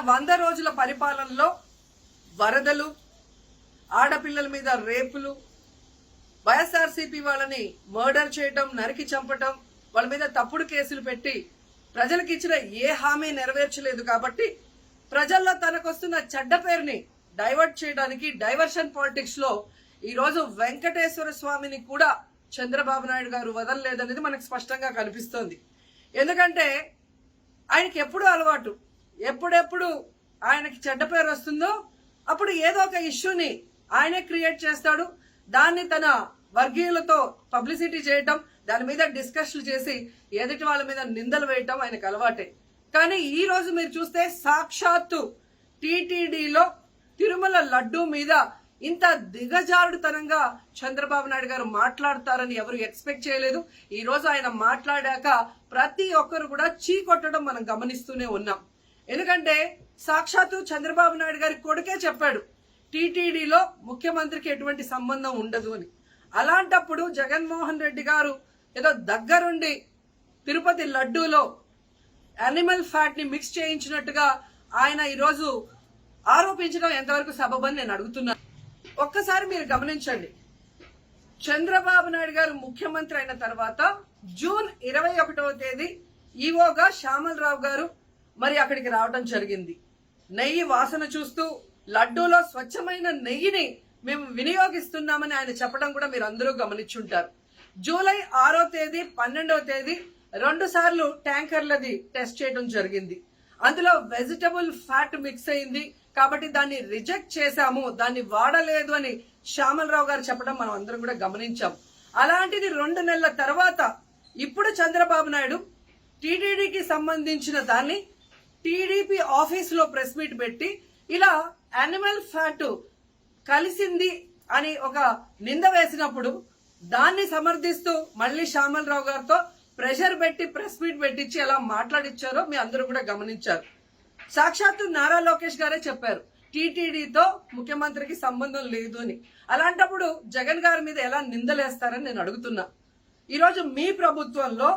100 రోజుల పరిపాలనలో వరదలు, ఆడపిల్లల మీద రేపులు, వైఎస్ఆర్సీపీ వాళ్ళని మర్డర్ చేయటం, నరికి చంపటం, వాళ్ళ మీద తప్పుడు కేసులు పెట్టి ప్రజలకు ఇచ్చిన ఏ హామీ నెరవేర్చలేదు. కాబట్టి ప్రజల్లో తనకొస్తున్న చెడ్డ పేరుని డైవర్ట్ చేయడానికి డైవర్షన్ పాలిటిక్స్ లో ఈరోజు వెంకటేశ్వర స్వామిని కూడా చంద్రబాబు నాయుడు గారు వదలలేదనేది మనకు స్పష్టంగా కనిపిస్తోంది. ఎందుకంటే ఆయనకి ఎప్పుడు అలవాటు, ఎప్పుడెప్పుడు ఆయనకి చెడ్డ పేరు వస్తుందో అప్పుడు ఏదో ఒక ఇష్యూని ఆయనే క్రియేట్ చేస్తాడు. దాన్ని తన వర్గీయులతో పబ్లిసిటీ చేయటం, దాని మీద డిస్కషన్లు చేసి ఎదుటి వాళ్ళ మీద నిందలు వేయటం ఆయనకు అలవాటే. కానీ ఈ రోజు మీరు చూస్తే సాక్షాత్తు టీటీడీలో తిరుమల లడ్డూ మీద ఇంత దిగజారుడుతనంగా చంద్రబాబు నాయుడు గారు మాట్లాడతారని ఎవరు ఎక్స్పెక్ట్ చేయలేదు. ఈ రోజు ఆయన మాట్లాడాక ప్రతి ఒక్కరు కూడా చీకొట్టడం మనం గమనిస్తూనే ఉన్నాం. ఎందుకంటే సాక్షాత్తు చంద్రబాబు నాయుడు గారి కొడుకే చెప్పాడు టీటీడీలో ముఖ్యమంత్రికి ఎటువంటి సంబంధం ఉండదు అని. అలాంటప్పుడు జగన్మోహన్ రెడ్డి గారు ఏదో దగ్గరుండి తిరుపతి లడ్డూలో యానిమల్ ఫ్యాట్ ని మిక్స్ చేయించినట్టుగా ఆయన ఈరోజు ఆరోపించడం ఎంతవరకు సబబని నేను అడుగుతున్నాను. ఒక్కసారి మీరు గమనించండి, చంద్రబాబు నాయుడు గారు ముఖ్యమంత్రి అయిన తర్వాత జూన్ 21వ తేదీ ఈవోగా శ్యామలరావు గారు మరి అక్కడికి రావడం జరిగింది. నెయ్యి వాసన చూస్తూ లడ్డూలో స్వచ్ఛమైన నెయ్యిని మేము వినియోగిస్తున్నామని ఆయన చెప్పడం కూడా మీరు అందరూ గమనించుంటారు. జూలై 6వ తేదీ 12వ తేదీ 2 సార్లు ట్యాంకర్లది టెస్ట్ చేయడం జరిగింది. అందులో వెజిటబుల్ ఫ్యాట్ మిక్స్ అయింది కాబట్టి దాన్ని రిజెక్ట్ చేశాము, దాన్ని వాడలేదు అని శ్యామలరావు గారు చెప్పడం మనం అందరం కూడా గమనించాం. అలాంటిది 2 నెలల తర్వాత ఇప్పుడు చంద్రబాబు నాయుడు టీటీడీకి సంబంధించిన దాన్ని టీడీపీ ఆఫీసులో ప్రెస్ మీట్ పెట్టి ఇలా యానిమల్ ఫ్యాట్ కలిసింది అని ఒక నింద వేసినప్పుడు దాన్ని సమర్థిస్తూ మళ్ళీ శ్యామలరావు గారితో ప్రెషర్ పెట్టి ప్రెస్ మీట్ పెట్టించి ఎలా మాట్లాడిచ్చారో మీ అందరూ కూడా గమనించారు. సాక్షాత్తు నారా లోకేష్ గారే చెప్పారు టీటీడీతో ముఖ్యమంత్రికి సంబంధం లేదు అని. అలాంటప్పుడు జగన్ గారి మీద ఎలా నిందలేస్తారని నేను అడుగుతున్నా. ఈరోజు మీ ప్రభుత్వంలో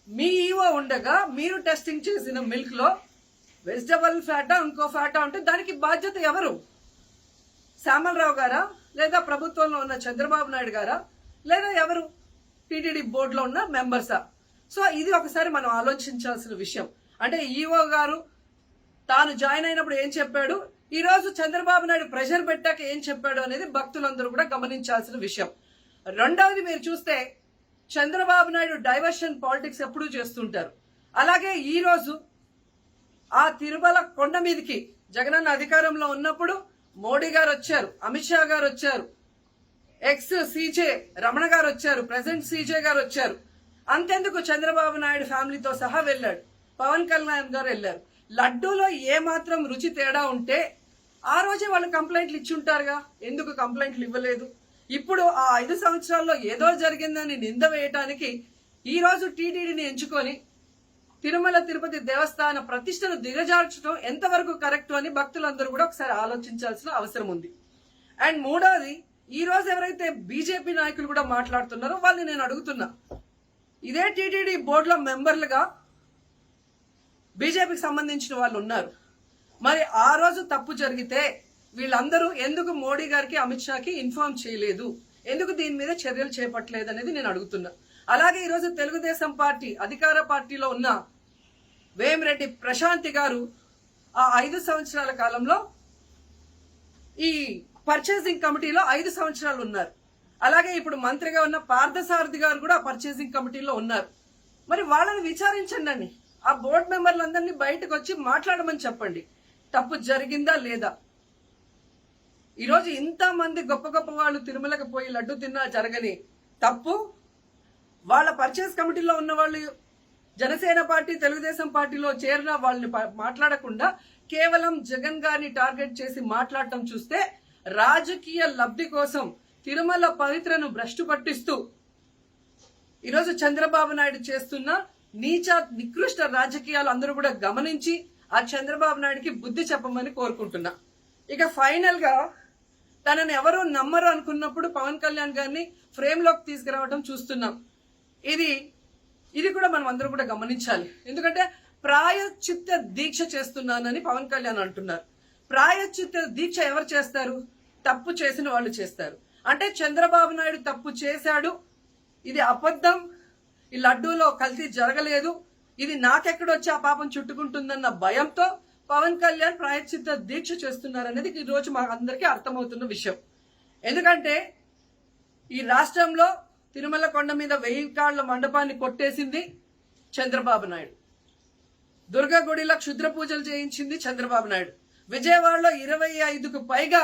మీ ఈవో ఉండగా మీరు టెస్టింగ్ చేసిన మిల్క్ లో వెజిటబుల్ ఫ్యాటా ఇంకో ఫ్యాటా ఉంటే దానికి బాధ్యత ఎవరు? శ్యామలరావు గారా, లేదా ప్రభుత్వంలో ఉన్న చంద్రబాబు నాయుడు గారా, లేదా ఎవరు టీటీడీ బోర్డులో ఉన్న మెంబర్సా? సో ఇది ఒకసారి మనం ఆలోచించాల్సిన విషయం. అంటే ఈవో గారు తాను జాయిన్ అయినప్పుడు ఏం చెప్పాడు, ఈ రోజు చంద్రబాబు నాయుడు ప్రెషర్ పెట్టాక ఏం చెప్పాడు అనేది భక్తులందరూ కూడా గమనించాల్సిన విషయం. రెండవది మీరు చూస్తే చంద్రబాబు నాయుడు డైవర్షన్ పాలిటిక్స్ ఎప్పుడూ చేస్తుంటారు. అలాగే ఈ రోజు ఆ తిరుమల కొండ మీదకి జగనన్న అధికారంలో ఉన్నప్పుడు మోడీ గారు వచ్చారు, అమిత్ షా గారు వచ్చారు, ఎక్స్ సీజే రమణ గారు వచ్చారు, ప్రెసెంట్ సీజే గారు వచ్చారు. అంతెందుకు చంద్రబాబు నాయుడు ఫ్యామిలీతో సహా వెళ్ళాడు, పవన్ కళ్యాణ్ గారు వెళ్ళారు. లడ్డూలో ఏ మాత్రం రుచి తేడా ఉంటే ఆ రోజే వాళ్ళు కంప్లైంట్లు ఇచ్చి ఉంటారుగా, ఎందుకు కంప్లైంట్లు ఇవ్వలేదు? ఇప్పుడు ఆ 5 సంవత్సరాల్లో ఏదో జరిగిందని నింద వేయటానికి ఈ రోజు టీటీడీని ఎంచుకొని తిరుమల తిరుపతి దేవస్థాన ప్రతిష్టను దిగజార్చడం ఎంతవరకు కరెక్ట్ అని భక్తులందరూ కూడా ఒకసారి ఆలోచించాల్సిన అవసరం ఉంది. అండ్ మూడవది, ఈ రోజు ఎవరైతే బీజేపీ నాయకులు కూడా మాట్లాడుతున్నారో వాళ్ళని నేను అడుగుతున్నా, ఇదే టీటీడీ బోర్డులో మెంబర్లుగా బీజేపీకి సంబంధించిన వాళ్ళు ఉన్నారు. మరి ఆ రోజు తప్పు జరిగితే వీళ్ళందరూ ఎందుకు మోడీ గారికి అమిత్ షాకి ఇన్ఫార్మ్ చేయలేదు, ఎందుకు దీని మీద చర్యలు చేపట్టలేదు అనేది నేను అడుగుతున్నా. అలాగే ఈరోజు తెలుగుదేశం పార్టీ అధికార పార్టీలో ఉన్న వేమిరెడ్డి ప్రశాంతి గారు ఆ 5 సంవత్సరాల కాలంలో ఈ పర్చేసింగ్ కమిటీలో 5 సంవత్సరాలు ఉన్నారు. అలాగే ఇప్పుడు మంత్రిగా ఉన్న పార్థసారథి గారు కూడా పర్చేసింగ్ కమిటీలో ఉన్నారు. మరి వాళ్ళని విచారించండి, ఆ బోర్డు మెంబర్లందరినీ బయటకు వచ్చి మాట్లాడమని చెప్పండి, తప్పు జరిగిందా లేదా. ఈరోజు ఇంతమంది గొప్ప గొప్ప వాళ్ళు తిరుమలకు పోయి లడ్డు తిన్నా జరగని తప్పు వాళ్ళ పర్చేస్ కమిటీలో ఉన్న వాళ్ళు జనసేన పార్టీ తెలుగుదేశం పార్టీలో చేరిన వాళ్ళని మాట్లాడకుండా కేవలం జగన్ గారిని టార్గెట్ చేసి మాట్లాడటం చూస్తే రాజకీయ లబ్ధి కోసం తిరుమల పవిత్రను భ్రష్టు పట్టిస్తూ ఈరోజు చంద్రబాబు నాయుడు చేస్తున్న నీచ నికృష్ట రాజకీయాలు అందరూ కూడా గమనించి ఆ చంద్రబాబు నాయుడుకి బుద్ధి చెప్పమని కోరుకుంటున్నా. ఇక ఫైనల్ గా తనని ఎవరు నమ్మరు అనుకున్నప్పుడు పవన్ కళ్యాణ్ గారిని ఫ్రేమ్ లోకి తీసుకురావడం చూస్తున్నాం. ఇది కూడా మనం అందరం కూడా గమనించాలి. ఎందుకంటే ప్రాయశ్చిత్త దీక్ష చేస్తున్నానని పవన్ కళ్యాణ్ అంటున్నారు. ప్రాయశ్చిత్త దీక్ష ఎవరు చేస్తారు? తప్పు చేసిన వాళ్ళు చేస్తారు. అంటే చంద్రబాబు నాయుడు తప్పు చేశాడు, ఇది అబద్ధం, ఈ లడ్డూలో కల్తీ జరగలేదు, ఇది నాకెక్కడొచ్చి ఆ పాపం చుట్టుకుంటుందన్న భయంతో పవన్ కళ్యాణ్ ప్రాయశ్చిత్త దీక్ష చేస్తున్నారనేది ఈ రోజు మా అందరికీ అర్థమవుతున్న విషయం. ఎందుకంటే ఈ రాష్ట్రంలో తిరుమల కొండ మీద 1000 కాళ్ల మండపాన్ని కొట్టేసింది చంద్రబాబు నాయుడు. దుర్గా గుడిలో క్షుద్ర పూజలు చేయించింది చంద్రబాబు నాయుడు. విజయవాడలో 25కు పైగా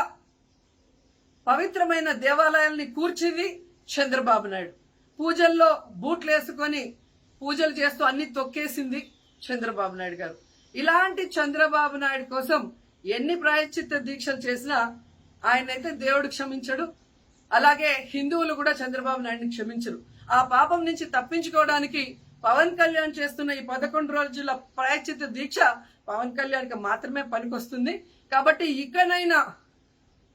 పవిత్రమైన దేవాలయాల్ని కూర్చింది చంద్రబాబు నాయుడు. పూజల్లో బూట్లు వేసుకొని పూజలు చేస్తూ అన్ని తొక్కేసింది చంద్రబాబు నాయుడు గారు. ఇలాంటి చంద్రబాబు నాయుడు కోసం ఎన్ని ప్రాయశ్చిత్త దీక్షలు చేసినా ఆయనైతే దేవుడు క్షమించడు, అలాగే హిందువులు కూడా చంద్రబాబు నాయుడిని క్షమించరు. ఆ పాపం నుంచి తప్పించుకోవడానికి పవన్ కళ్యాణ్ చేస్తున్న ఈ 11 రోజుల ప్రాయశ్చిత్త దీక్ష పవన్ కళ్యాణ్కి మాత్రమే పనికొస్తుంది. కాబట్టి ఇకనైనా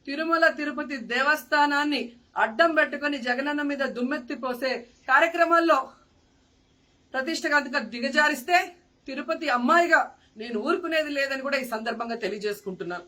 తిరుమల తిరుపతి దేవస్థానాన్ని అడ్డం పెట్టుకుని జగనన్న మీద దుమ్మెత్తి పోసే కార్యక్రమాల్లో ప్రతిష్టగా దిగజారిస్తే తిరుపతి అమ్మాయిగా నేను ఊరుకునేది లేదని కూడా ఈ సందర్భంగా తెలియజేసుకుంటున్నాను.